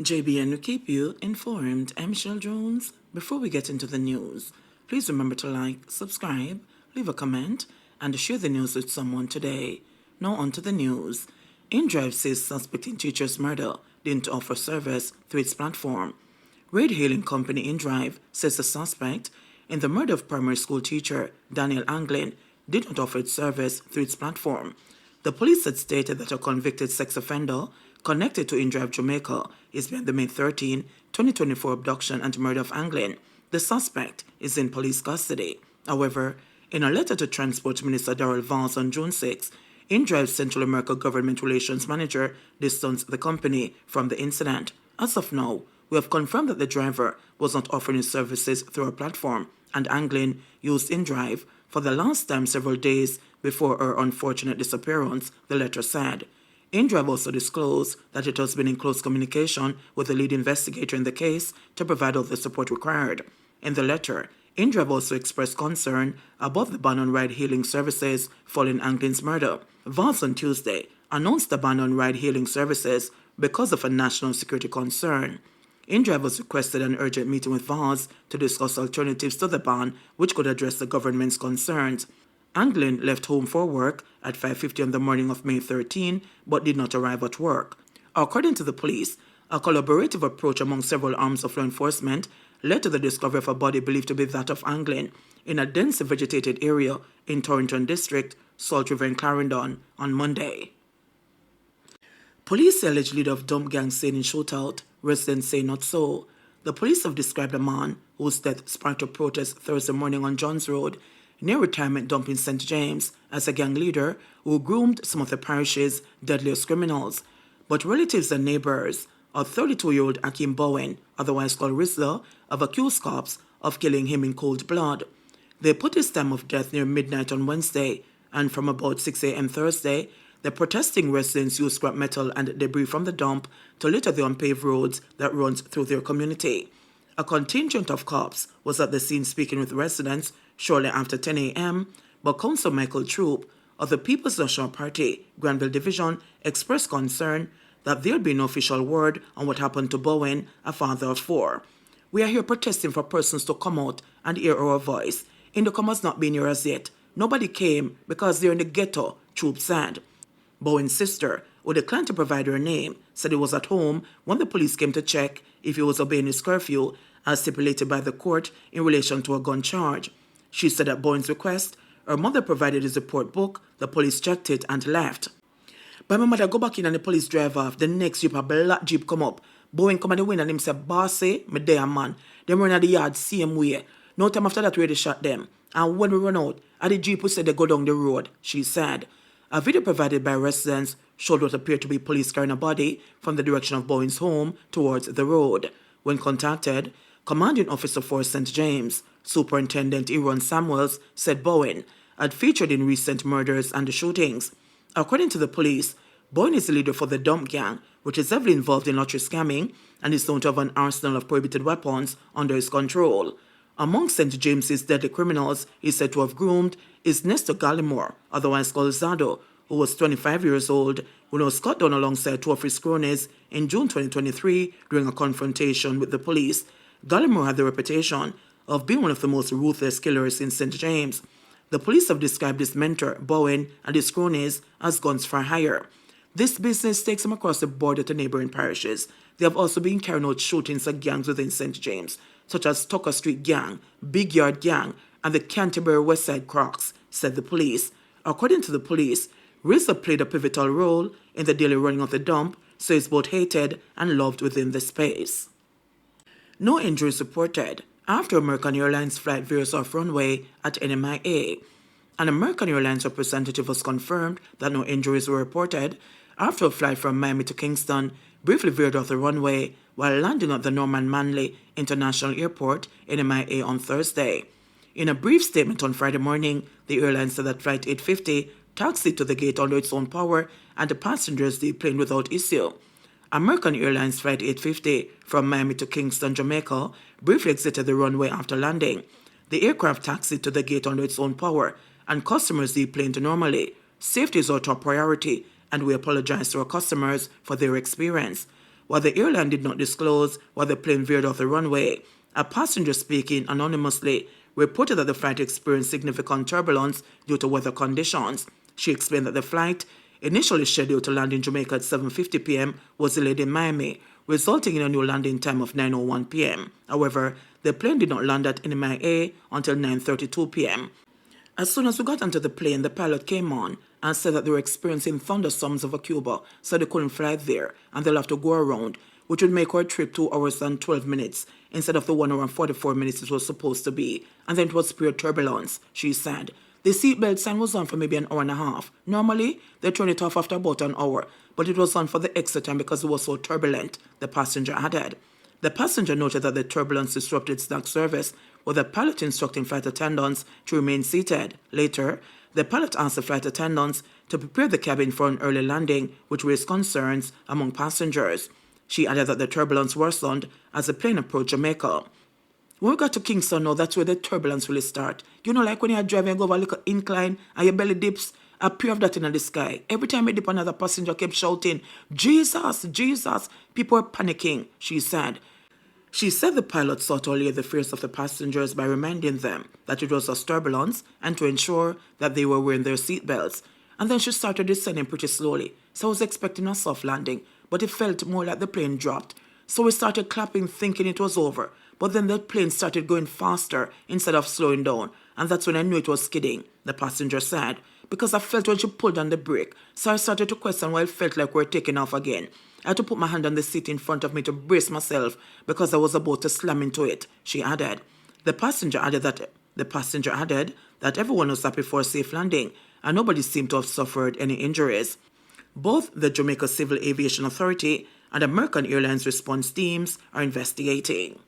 JBN will keep you informed. I'm Michelle Jones. Before we get into the news, please remember to like, subscribe, leave a comment, and share the news with someone today. Now on to the news. InDrive says suspect in teacher's murder didn't offer service through its platform. Ride-hailing company InDrive says the suspect in the murder of primary school teacher Daniel Anglin did not offer its service through its platform. The police had stated that a convicted sex offender connected to InDrive Jamaica is behind the May 13, 2024 abduction and murder of Anglin. The suspect is in police custody. However, in a letter to Transport Minister Darrell Vance on June 6, InDrive's Central America Government Relations Manager distanced the company from the incident. As of now, we have confirmed that the driver was not offering his services through our platform, and Anglin used InDrive for the last time several days before her unfortunate disappearance, the letter said. InDrive also disclosed that it has been in close communication with the lead investigator in the case to provide all the support required. In the letter, InDrive also expressed concern about the ban on ride-hailing services following Anglin's murder. Vance on Tuesday announced the ban on ride-hailing services because of a national security concern. InDrive has requested an urgent meeting with Vance to discuss alternatives to the ban which could address the government's concerns. Anglin left home for work at 5:50 on the morning of May 13, but did not arrive at work. According to the police, a collaborative approach among several arms of law enforcement led to the discovery of a body believed to be that of Anglin in a densely vegetated area in Torrington District, Salt River and Clarendon on Monday. Police say alleged leader of dump gang saying in shootout, residents say not so. The police have described a man whose death sparked a protest Thursday morning on Johns Road near retirement dump in St. James as a gang leader who groomed some of the parish's deadliest criminals. But relatives and neighbors of 32-year-old Akeem Bowen, otherwise called Rizla, have accused cops of killing him in cold blood. They put his time of death near midnight on Wednesday, and from about 6 a.m. Thursday, the protesting residents used scrap metal and debris from the dump to litter the unpaved roads that runs through their community. A contingent of cops was at the scene speaking with residents shortly after 10 a.m., but Councillor Michael Troop of the People's National Party, Granville Division, expressed concern that there'll be no official word on what happened to Bowen, a father of four. We are here protesting for persons to come out and hear our voice. Indocom has not been here as yet. Nobody came because they're in the ghetto, Troop said. Bowen's sister, who declined to provide her name, said he was at home when the police came to check if he was obeying his curfew, as stipulated by the court in relation to a gun charge. She said at Bowen's request, her mother provided his report book, the police checked it and left. But my mother go back in and the police drive off. The next jeep, a black jeep come up. Bowen come at the window and him say, "Bossy, me there man." Them run at the yard same way. No time after that we already shot them. And when we run out, at the jeep we said they go down the road, she said. A video provided by residents showed what appeared to be police carrying a body from the direction of Bowen's home towards the road. When contacted, Commanding Officer for St. James, Superintendent Iron Samuels, said Bowen had featured in recent murders and shootings. According to the police, Bowen is the leader for the dump gang, which is heavily involved in lottery scamming and is known to have an arsenal of prohibited weapons under his control. Among St. James's deadly criminals he is said to have groomed is Nestor Gallimore, otherwise called Zado, who was 25 years old, who was cut down alongside two of his cronies in June 2023 during a confrontation with the police. Gallimore had the reputation of being one of the most ruthless killers in St. James. The police have described his mentor, Bowen, and his cronies as guns for hire. This business takes them across the border to neighboring parishes. They have also been carrying out shootings at gangs within St. James, such as Tucker Street Gang, Big Yard Gang, and the Canterbury Westside Crocs, said the police. According to the police, Rizza played a pivotal role in the daily running of the dump, so he's both hated and loved within the space. No injuries reported after American Airlines flight veers off runway at NMIA. An American Airlines representative has confirmed that no injuries were reported after a flight from Miami to Kingston briefly veered off the runway while landing at the Norman Manley International Airport, NMIA, on Thursday. In a brief statement on Friday morning, the airline said that Flight 850 taxied to the gate under its own power and the passengers deplaned without issue. American Airlines Flight 850 from Miami to Kingston, Jamaica, briefly exited the runway after landing. The aircraft taxied to the gate under its own power, and customers deplaned normally. Safety is our top priority, and we apologize to our customers for their experience. While the airline did not disclose why the plane veered off the runway, a passenger speaking anonymously reported that the flight experienced significant turbulence due to weather conditions. She explained that the flight, initially scheduled to land in Jamaica at 7:50 p.m., was delayed in Miami, resulting in a new landing time of 9:01 p.m. However, the plane did not land at MIA until 9:32 p.m. As soon as we got onto the plane, the pilot came on and said that they were experiencing thunderstorms over Cuba, so they couldn't fly there, and they'll have to go around, which would make our trip 2 hours and 12 minutes instead of the 1 hour and 44 minutes it was supposed to be. And then it was pure turbulence, she said. The seatbelt sign was on for maybe an hour and a half. Normally, they turn it off after about an hour, but it was on for the extra time because it was so turbulent, the passenger added. The passenger noted that the turbulence disrupted snack service, with the pilot instructing flight attendants to remain seated. Later, the pilot asked the flight attendants to prepare the cabin for an early landing, which raised concerns among passengers. She added that the turbulence worsened as the plane approached Jamaica. When we got to Kingston now, that's where the turbulence really starts. You know, like when you're driving and go over a little incline and your belly dips, a pair of that in the sky. Every time I dip, another passenger kept shouting, "Jesus, Jesus." People were panicking, she said. She said the pilot sought to allay the fears of the passengers by reminding them that it was just turbulence and to ensure that they were wearing their seatbelts. And then she started descending pretty slowly. So I was expecting a soft landing, but it felt more like the plane dropped. So we started clapping, thinking it was over. But then the plane started going faster instead of slowing down. And that's when I knew it was skidding, the passenger said, because I felt when she pulled on the brake. So I started to question why it felt like we were taking off again. I had to put my hand on the seat in front of me to brace myself because I was about to slam into it, she added. The passenger added that everyone was happy for a safe landing and nobody seemed to have suffered any injuries. Both the Jamaica Civil Aviation Authority and American Airlines response teams are investigating.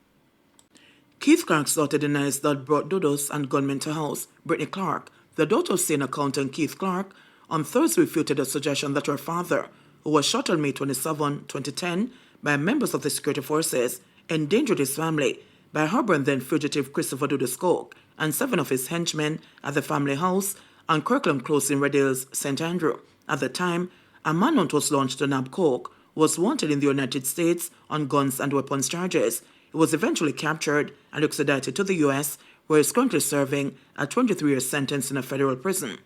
Keith Clark's daughter denies that brought dodos and gunmen to house. Brittany Clark, the daughter of senior accountant Keith Clark, on Thursday refuted a suggestion that her father, who was shot on May 27, 2010, by members of the security forces, endangered his family by harboring then fugitive Christopher Dodos Coke and 7 of his henchmen at the family house on Kirkland Close in Red Hills, St. Andrew. At the time, a manhunt was launched to nab Coke, who was wanted in the United States on guns and weapons charges. He was eventually captured and extradited to the U.S., where he is currently serving a 23-year sentence in a federal prison.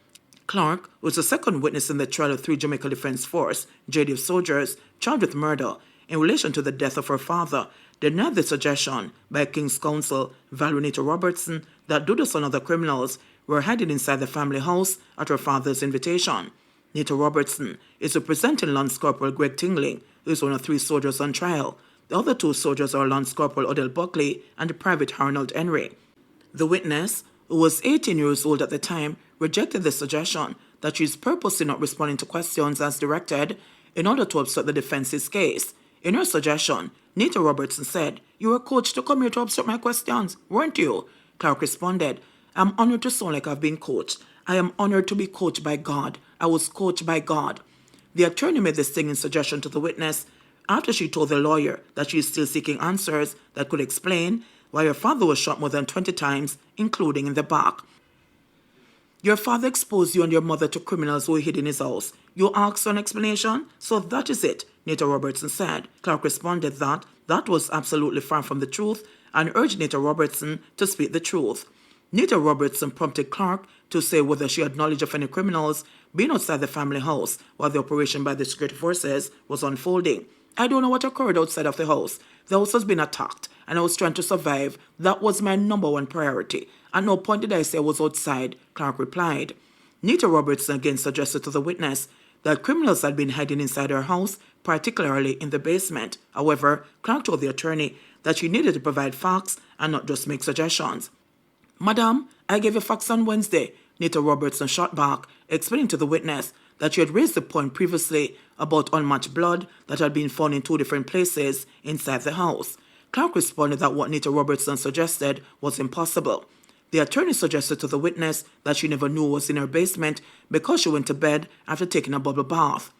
Clark was the second witness in the trial of 3 Jamaica Defense Force, JDF soldiers, charged with murder in relation to the death of her father, denied the suggestion by King's Counsel Valerie Robertson that Dodos and other criminals were hiding inside the family house at her father's invitation. Nita Robertson is representing Lance Corporal Greg Tingling, who is one of 3 soldiers on trial. The other 2 soldiers are Lance Corporal Odell Buckley and Private Arnold Henry. The witness, who was 18 years old at the time, rejected the suggestion that she is purposely not responding to questions as directed in order to obstruct the defense's case. In her suggestion, Nita Robertson said, "You were coached to come here to obstruct my questions, weren't you?" Clark responded, "I'm honored to sound like I've been coached. I am honored to be coached by God. I was coached by God." The attorney made the stinging suggestion to the witness after she told the lawyer that she is still seeking answers that could explain why her father was shot more than 20 times, including in the back. "Your father exposed you and your mother to criminals who hid in his house. You asked for an explanation? So that is it," Nita Robertson said. Clark responded that that was absolutely far from the truth and urged Nita Robertson to speak the truth. Nita Robertson prompted Clark to say whether she had knowledge of any criminals being outside the family house while the operation by the security forces was unfolding. "I don't know what occurred outside of the house. The house has been attacked and I was trying to survive. That was my number one priority. At no point did I say I was outside," Clark replied. Nita Robertson again suggested to the witness that criminals had been hiding inside her house, particularly in the basement. However, Clark told the attorney that she needed to provide facts and not just make suggestions. "Madam, I gave you facts on Wednesday," Nita Robertson shot back, explaining to the witness that she had raised the point previously about unmatched blood that had been found in 2 different places inside the house. Clark responded that what Nita Robertson suggested was impossible. The attorney suggested to the witness that she never knew what was in her basement because she went to bed after taking a bubble bath.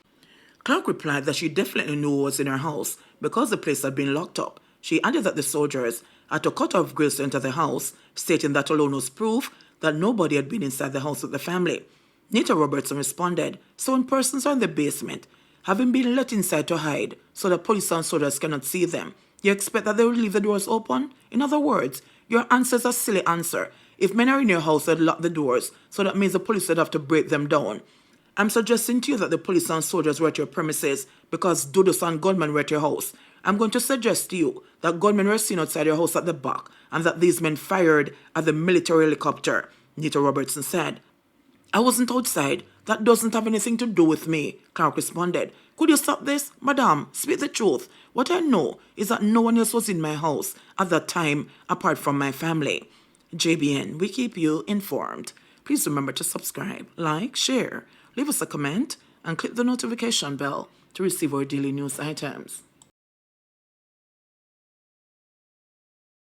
Clark replied that she definitely knew what was in her house because the place had been locked up. She added that the soldiers had to cut off grills to enter the house, stating that alone was proof that nobody had been inside the house with the family. Nita Robertson responded, "So when persons are in the basement having been let inside to hide so that police and soldiers cannot see them, you expect that they will leave the doors open? In other words, your answer is a silly answer. If men are in your house, they'd lock the doors, so that means the police would have to break them down. I'm suggesting to you that the police and soldiers were at your premises because Dudos and gunmen were at your house. I'm going to suggest to you that gunmen were seen outside your house at the back and that these men fired at the military helicopter, Nita Robertson said. I wasn't outside. That doesn't have anything to do with me, Clark responded. Could you stop this? Madam, speak the truth. What I know is that no one else was in my house at that time apart from my family. JBN, we keep you informed. Please remember to subscribe, like, share, leave us a comment, and click the notification bell to receive our daily news items.